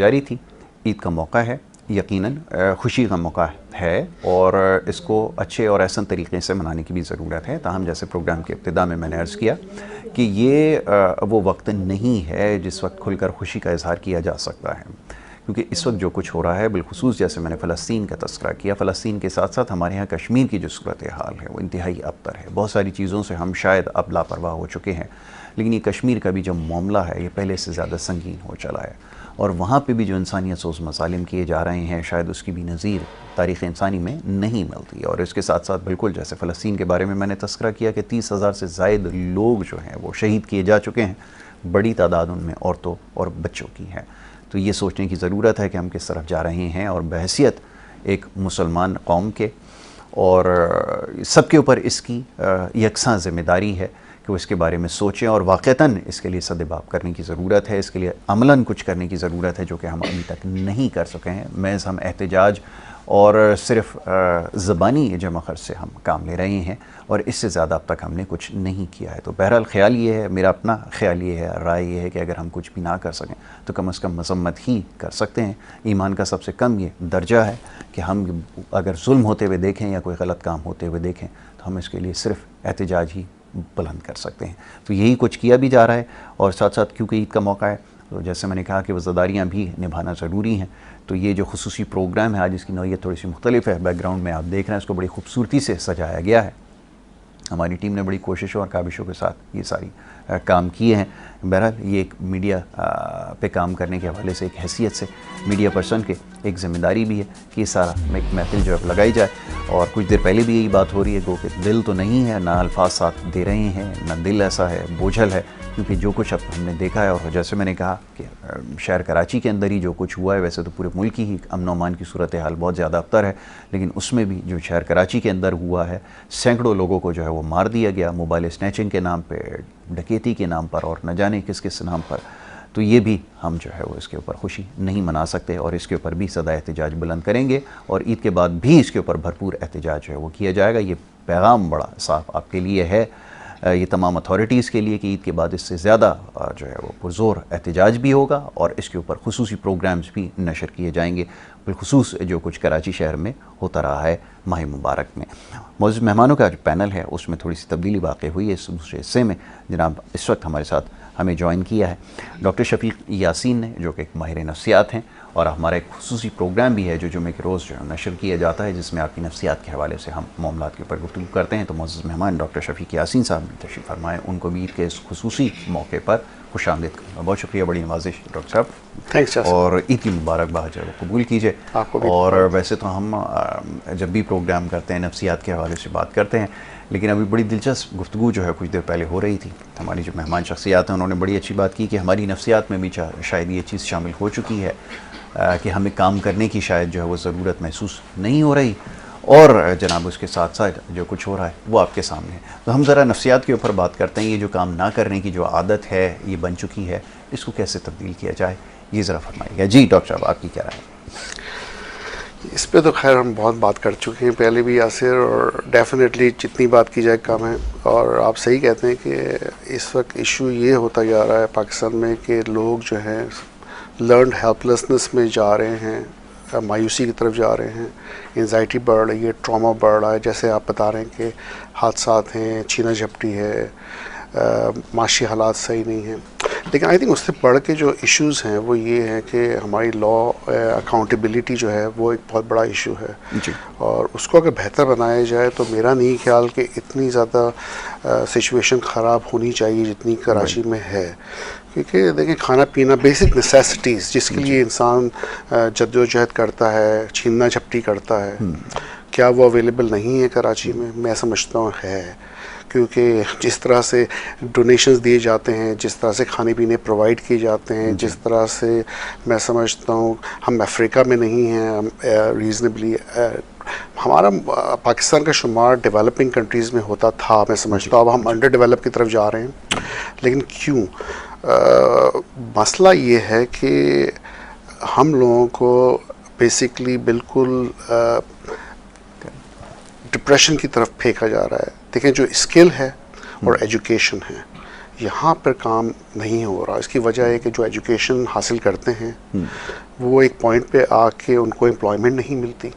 جاری تھی. عید کا موقع ہے, یقیناً خوشی کا موقع ہے, اور اس کو اچھے اور احسن طریقے سے منانے کی بھی ضرورت ہے. تاہم جیسے پروگرام کے ابتدا میں نے عرض کیا کہ یہ وہ وقت نہیں ہے جس وقت کھل کر خوشی کا اظہار کیا جا سکتا ہے, کیونکہ اس وقت جو کچھ ہو رہا ہے, بالخصوص جیسے میں نے فلسطین کا تذکرہ کیا, فلسطین کے ساتھ ساتھ ہمارے ہاں کشمیر کی جو صورتحال ہے وہ انتہائی ابتر ہے. بہت ساری چیزوں سے ہم شاید اب لاپرواہ ہو چکے ہیں, لیکن یہ کشمیر کا بھی جو معاملہ ہے یہ پہلے سے زیادہ سنگین ہو چلا ہے, اور وہاں پہ بھی جو انسانیت سوز مظالم کیے جا رہے ہیں شاید اس کی بھی نظیر تاریخ انسانی میں نہیں ملتی. اور اس کے ساتھ ساتھ بالکل جیسے فلسطین کے بارے میں نے تذکرہ کیا کہ 30,000 سے زائد لوگ جو ہیں وہ شہید کیے جا چکے ہیں, بڑی تعداد ان میں عورتوں اور بچوں کی ہے. تو یہ سوچنے کی ضرورت ہے کہ ہم کس طرف جا رہے ہیں, اور بحیثیت ایک مسلمان قوم کے اور سب کے اوپر اس کی یکساں ذمہ داری ہے کہ وہ اس کے بارے میں سوچیں, اور واقعتاً اس کے لیے صدباب کرنے کی ضرورت ہے, اس کے لیے عملاً کچھ کرنے کی ضرورت ہے جو کہ ہم ابھی تک نہیں کر سکے ہیں. محض ہم احتجاج اور صرف زبانی جمع خرچ سے ہم کام لے رہے ہیں, اور اس سے زیادہ اب تک ہم نے کچھ نہیں کیا ہے. تو بہرحال خیال یہ ہے, میرا اپنا خیال یہ ہے, رائے یہ ہے کہ اگر ہم کچھ بھی نہ کر سکیں تو کم از کم مذمت ہی کر سکتے ہیں. ایمان کا سب سے کم یہ درجہ ہے کہ ہم اگر ظلم ہوتے ہوئے دیکھیں یا کوئی غلط کام ہوتے ہوئے دیکھیں تو ہم اس کے لیے صرف احتجاج ہی بلند کر سکتے ہیں. تو یہی کچھ کیا بھی جا رہا ہے, اور ساتھ ساتھ کیونکہ عید کا موقع ہے تو جیسے میں نے کہا کہ وزاداریاں بھی نبھانا ضروری ہیں. تو یہ جو خصوصی پروگرام ہے آج, اس کی نوعیت تھوڑی سی مختلف ہے. بیک گراؤنڈ میں آپ دیکھ رہے ہیں اس کو بڑی خوبصورتی سے سجایا گیا ہے. ہماری ٹیم نے بڑی کوششوں اور کاوشوں کے ساتھ یہ ساری کام کیے ہیں. بہرحال یہ ایک میڈیا پہ کام کرنے کے حوالے سے, ایک حیثیت سے میڈیا پرسن کے ایک ذمہ داری بھی ہے کہ یہ سارا ایک محفل جو ہے لگائی جائے. اور کچھ دیر پہلے بھی یہی بات ہو رہی ہے, گو کہ دل تو نہیں ہے, نہ الفاظ ساتھ دے رہے ہیں, نہ دل ایسا ہے بوجھل ہے, کیونکہ جو کچھ اب ہم نے دیکھا ہے, اور جیسے میں نے کہا کہ شہر کراچی کے اندر ہی جو کچھ ہوا ہے, ویسے تو پورے ملک ہی امن و امان کی صورتحال بہت زیادہ ابتر ہے, لیکن اس میں بھی جو شہر کراچی کے اندر ہوا ہے, سینکڑوں لوگوں کو جو ہے وہ مار دیا گیا موبائل اسنیچنگ کے نام پہ, ڈکیتی کے نام پر, اور نہ جانے کس کس نام پر. تو یہ بھی ہم جو ہے وہ اس کے اوپر خوشی نہیں منا سکتے, اور اس کے اوپر بھی صدا احتجاج بلند کریں گے, اور عید کے بعد بھی اس کے اوپر بھرپور احتجاج جو ہے وہ کیا جائے گا. یہ پیغام بڑا صاف آپ کے لیے ہے, یہ تمام اتھارٹیز کے لیے, کہ عید کے بعد اس سے زیادہ جو ہے وہ پرزور احتجاج بھی ہوگا, اور اس کے اوپر خصوصی پروگرامز بھی نشر کیے جائیں گے, بالخصوص جو کچھ کراچی شہر میں ہوتا رہا ہے ماہ مبارک میں. معزز مہمانوں کا جو پینل ہے اس میں تھوڑی سی تبدیلی واقع ہوئی ہے. اس دوسرے حصے میں جناب اس وقت ہمارے ساتھ ہمیں جوائن کیا ہے ڈاکٹر شفیق یاسین نے, جو کہ ایک ماہر نفسیات ہیں, اور ہمارا ایک خصوصی پروگرام بھی ہے جو جمعے کے روز جو ہے نشر کیا جاتا ہے, جس میں آپ کی نفسیات کے حوالے سے ہم معاملات کے اوپر گفتگو کرتے ہیں. تو معزز مہمان ڈاکٹر شفیق یاسین صاحب نے تشریف فرمائے, ان کو بھی عید کے اس خصوصی موقع پر خوش آمدید کروں گا. بہت شکریہ, بڑی نوازش ڈاکٹر صاحب. تھینکس, اور عید کی مبارکباد جو ہے وہ قبول کیجیے. اور ویسے تو ہم جب بھی پروگرام کرتے ہیں نفسیات کے حوالے سے بات کرتے ہیں, لیکن ابھی بڑی دلچسپ گفتگو جو ہے کچھ دیر پہلے ہو رہی تھی. ہماری جو مہمان شخصیات ہیں انہوں نے بڑی اچھی بات کی کہ ہماری نفسیات میں بھی شاید یہ چیز شامل ہو چکی ہے کہ ہمیں کام کرنے کی شاید جو ہے وہ ضرورت محسوس نہیں ہو رہی, اور جناب اس کے ساتھ ساتھ جو کچھ ہو رہا ہے وہ آپ کے سامنے ہے. تو ہم ذرا نفسیات کے اوپر بات کرتے ہیں. یہ جو کام نہ کرنے کی جو عادت ہے یہ بن چکی ہے, اس کو کیسے تبدیل کیا جائے, یہ ذرا فرمائیے گا. جی ڈاکٹر صاحب, آپ کی کیا رائے ہے؟ اس پہ تو خیر ہم بہت بات کر چکے ہیں پہلے بھی یاسر, اور ڈیفینیٹلی جتنی بات کی جائے کم ہے. اور آپ صحیح کہتے ہیں کہ اس وقت ایشو یہ ہوتا جا رہا ہے پاکستان میں کہ لوگ جو ہیں لرنڈ ہیلپلیسنس میں جا رہے ہیں, مایوسی کی طرف جا رہے ہیں, انزائٹی بڑھ رہی ہے, ٹراما بڑھ رہا ہے. جیسے آپ بتا رہے ہیں کہ حادثات ہیں, چھینا جھپٹی ہے, معاشی حالات صحیح نہیں ہیں. لیکن آئی تھنک اس سے بڑھ کے جو ایشوز ہیں وہ یہ ہیں کہ ہماری لا اکاؤنٹیبلٹی جو ہے وہ ایک بہت بڑا ایشو ہے جی. اور اس کو اگر بہتر بنایا جائے تو میرا نہیں خیال کہ اتنی زیادہ سچویشن خراب ہونی چاہیے جتنی کراچی میں ہے. کیونکہ دیکھیں کھانا پینا بیسک نیسیسٹیز جس کے لیے انسان جد و جہد کرتا ہے, چھیننا جھپٹی کرتا ہے, کیا وہ اویلیبل نہیں ہے کراچی میں؟ میں سمجھتا ہوں ہے, کیونکہ جس طرح سے ڈونیشنز دیے جاتے ہیں, جس طرح سے کھانے پینے پرووائڈ کیے جاتے ہیں, جس طرح سے میں سمجھتا ہوں ہم افریقہ میں نہیں ہیں, ہم ریزنیبلی ہمارا پاکستان کا شمار ڈیولپنگ کنٹریز میں ہوتا تھا میں سمجھتا ہوں. اب ہم انڈر ڈیولپ کی طرف جا رہے ہیں. لیکن کیوں؟ مسئلہ یہ ہے کہ ہم لوگوں کو بیسکلی بالکل ڈپریشن کی طرف پھینکا جا رہا ہے. دیکھیں جو اسکل ہے اور ایجوکیشن ہے, یہاں پر کام نہیں ہو رہا. اس کی وجہ ہے کہ جو ایجوکیشن حاصل کرتے ہیں وہ ایک پوائنٹ پہ آ کے ان کو امپلائمنٹ نہیں ملتی.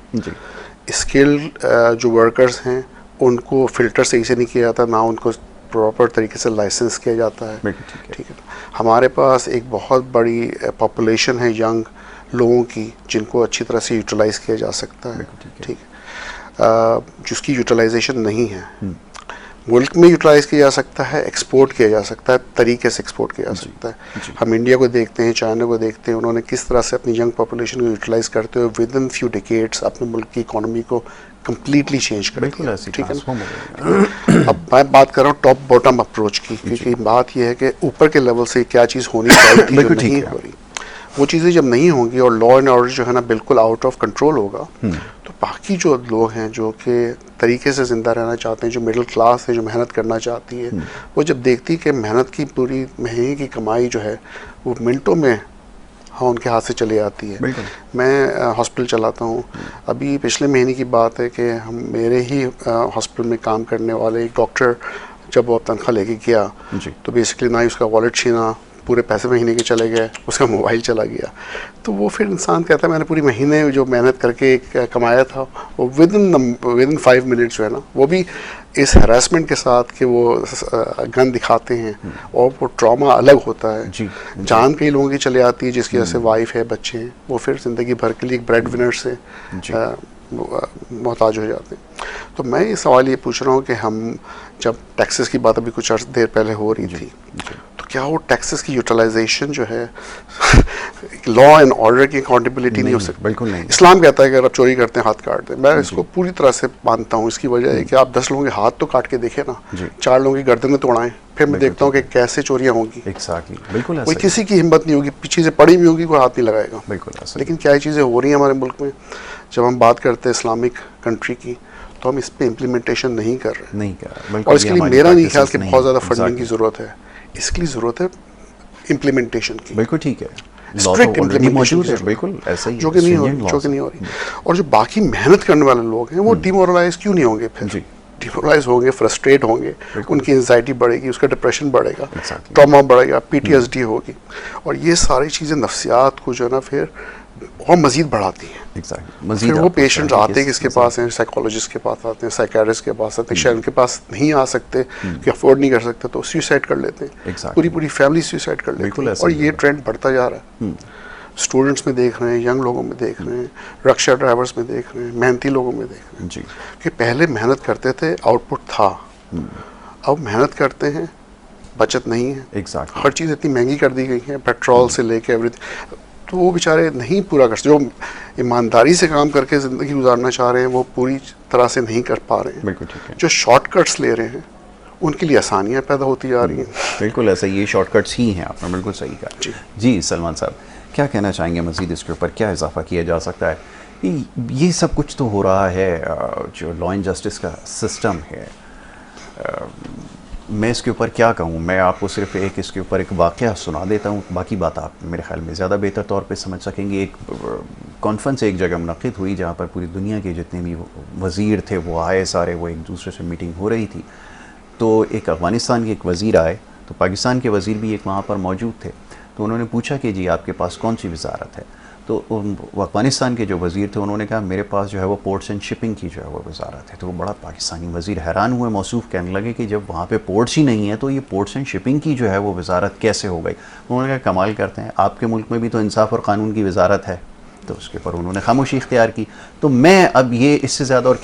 اسکلڈ جو ورکرز ہیں ان کو فلٹر صحیح سے نہیں کیا جاتا, نہ ان کو پراپر طریقے سے لائسنس کیا جاتا ہے. ٹھیک ہے, ہمارے پاس ایک بہت بڑی پاپولیشن ہے ینگ لوگوں کی جن کو اچھی طرح سے یوٹیلائز کیا جا سکتا ہے. ٹھیک ہے, جس کی یوٹیلائزیشن نہیں ہے. ملک میں یوٹیلائز کیا جا سکتا ہے, ایکسپورٹ کیا جا سکتا ہے, طریقے سے ایکسپورٹ کیا جا سکتا ہے. ہم انڈیا کو دیکھتے ہیں, چائنا کو دیکھتے ہیں, انہوں نے کس طرح سے اپنی ینگ پاپولیشن کو یوٹیلائز کرتے ہوئے ود ان فیو ڈیکیڈس اپنے ملک کی اکانومی کو کمپلیٹلی چینج کر دیا. ٹھیک ہے نا. اب میں بات کر رہا ہوں ٹاپ باٹم اپروچ کی, کیونکہ بات یہ ہے کہ اوپر کے لیول سے کیا چیز ہونی چاہیے تھی جو نہیں ہو رہی. وہ چیزیں جب نہیں ہوں گی اور لا اینڈ آرڈر جو ہے نا بالکل آؤٹ آف کنٹرول ہوگا, تو باقی جو لوگ ہیں جو کہ طریقے سے زندہ رہنا چاہتے ہیں, جو مڈل کلاس ہے, جو محنت کرنا چاہتی ہے, وہ جب دیکھتی کہ محنت کی پوری مہینے کی کمائی جو ہے وہ منٹوں میں ان کے ہاتھ سے چلی آتی ہے. میں ہاسپٹل چلاتا ہوں. ابھی پچھلے مہینے کی بات ہے کہ میرے ہی ہاسپٹل میں کام کرنے والے ایک ڈاکٹر جب وہ تنخواہ لے کے گیا تو بیسکلی نہ ہی اس کا والٹ چھینا, پورے پیسے مہینے کے چلے گئے, اس کا موبائل چلا گیا. تو وہ پھر انسان کہتا ہے میں نے پوری مہینے جو محنت کر کے کمایا تھا وہ ود ان 5 منٹس جو ہے نا, وہ بھی اس ہراسمنٹ کے ساتھ کہ وہ گن دکھاتے ہیں, اور وہ ٹراما الگ ہوتا ہے. جان کئی لوگوں کی چلے آتی ہے جس کی وجہ سے وائف ہے, بچے ہیں, وہ پھر زندگی بھر کے لیے ایک بریڈ ونر سے محتاج ہو جاتے ہیں. تو میں یہ سوال یہ پوچھ رہا ہوں کہ ہم جب ٹیکسز کی بات ابھی کچھ عرصہ دیر پہلے ہو رہی تھی, تو کیا وہ ٹیکسز کی یوٹیلائزیشن جو ہے لا اینڈ آرڈر کی اکاؤنٹیبلٹی نہیں ہو سکتی؟ بالکل نہیں. اسلام کہتا ہے کہ اگر آپ چوری کرتے ہیں ہاتھ کاٹ دیں. میں اس کو پوری طرح سے مانتا ہوں. اس کی وجہ ہے کہ آپ 10 لوگوں کے ہاتھ تو کاٹ کے دیکھیں نا, 4 لوگوں کی گردنیں توڑائیں, پھر میں دیکھتا ہوں کہ کیسے چوریاں ہوں گی. بالکل کوئی کسی کی ہمت نہیں ہوگی, پیچھے سے پڑی بھی ہوگی, کوئی ہاتھ نہیں لگائے گا. لیکن کیا چیزیں ہو رہی ہیں ہمارے ملک میں. جب ہم بات کرتے ہیں اسلامک کنٹری کی تو ہم اس پہ امپلیمنٹیشن نہیں کر رہے. اور اس کے لیے میرا نہیں خیال کہ بہت زیادہ فنڈنگ کی ضرورت ہے. اس کے لیے ضرورت ہے امپلیمنٹیشن کی. بالکل ٹھیک ہے, اسٹرکٹ امپلیمنٹیشن بالکل ایسا ہی جو کہ نہیں ہو رہی. اور جو باقی محنت کرنے والے لوگ ہیں وہ ڈیمورلائز کیوں نہیں ہوں گے؟ پھر ڈیمورلائز ہوں گے, فرسٹریٹ ہوں گے, ان کی انزائٹی بڑھے گی, اس کا ڈپریشن بڑھے گا, ٹراما بڑھے گا, PTSD ہوگی, اور یہ ساری چیزیں نفسیات کو جو ہے نا پھر اور مزید بڑھاتی ہیں. پھر وہ پیشنٹس آتے ہیں کس کے پاس ہیں, سائیکالوجسٹ کے پاس آتے ہیں, سائیکیٹرسٹ کے پاس آتے ہیں, شاید ان کے پاس نہیں آ سکتے کہ افورڈ نہیں کر سکتے تو سوئسائڈ کر لیتے ہیں, پوری فیملی سوئسائڈ کر لیتے ہیں. اور یہ ٹرینڈ بڑھتا جا رہا ہے. اسٹوڈنٹس میں دیکھ رہے ہیں, ینگ لوگوں میں دیکھ رہے ہیں, رکشا ڈرائیورس میں دیکھ رہے ہیں, محنتی لوگوں میں دیکھ رہے ہیں کہ پہلے محنت کرتے تھے, آؤٹ پٹ تھا. اب محنت کرتے ہیں, بچت نہیں ہے. ہر چیز اتنی مہنگی کر دی گئی ہے, پیٹرول سے لے کے ایوریتھنگ. تو وہ بیچارے نہیں پورا کر سکتے. جو ایمانداری سے کام کر کے زندگی گزارنا چاہ رہے ہیں وہ پوری طرح سے نہیں کر پا رہے ہیں. جو شارٹ کٹس لے رہے ہیں ان کے لیے آسانیاں پیدا ہوتی جا رہی ہیں. بالکل ایسا, یہ شارٹ کٹس ہی ہیں. آپ نے بالکل صحیح کہا. جی سلمان صاحب, کیا کہنا چاہیں گے مزید اس کے اوپر, کیا اضافہ کیا جا سکتا ہے؟ یہ سب کچھ تو ہو رہا ہے, جو لا اینڈ جسٹس کا سسٹم ہے, میں اس کے اوپر کیا کہوں. میں آپ کو صرف اس کے اوپر ایک واقعہ سنا دیتا ہوں, باقی بات آپ میرے خیال میں زیادہ بہتر طور پہ سمجھ سکیں گے. ایک کانفرنس ایک جگہ منعقد ہوئی جہاں پر پوری دنیا کے جتنے بھی وزیر تھے وہ آئے سارے, وہ ایک دوسرے سے میٹنگ ہو رہی تھی. تو ایک افغانستان کے ایک وزیر آئے, تو پاکستان کے وزیر بھی ایک وہاں پر موجود تھے. تو انہوں نے پوچھا کہ جی آپ کے پاس کون سی وزارت ہے؟ تو افغانستان کے جو وزیر تھے انہوں نے کہا میرے پاس جو ہے وہ پورٹس اینڈ شپنگ کی جو ہے وہ وزارت ہے. تو وہ بڑا پاکستانی وزیر حیران ہوئے, موصوف کہنے لگے کہ جب وہاں پہ پورٹس ہی نہیں ہے تو یہ پورٹس اینڈ شپنگ کی جو ہے وہ وزارت کیسے ہو گئی؟ انہوں نے کہا کمال کرتے ہیں, آپ کے ملک میں بھی تو انصاف اور قانون کی وزارت ہے. تو اس کے اوپر انہوں نے خاموشی اختیار کی. تو میں اب یہ اس سے زیادہ اور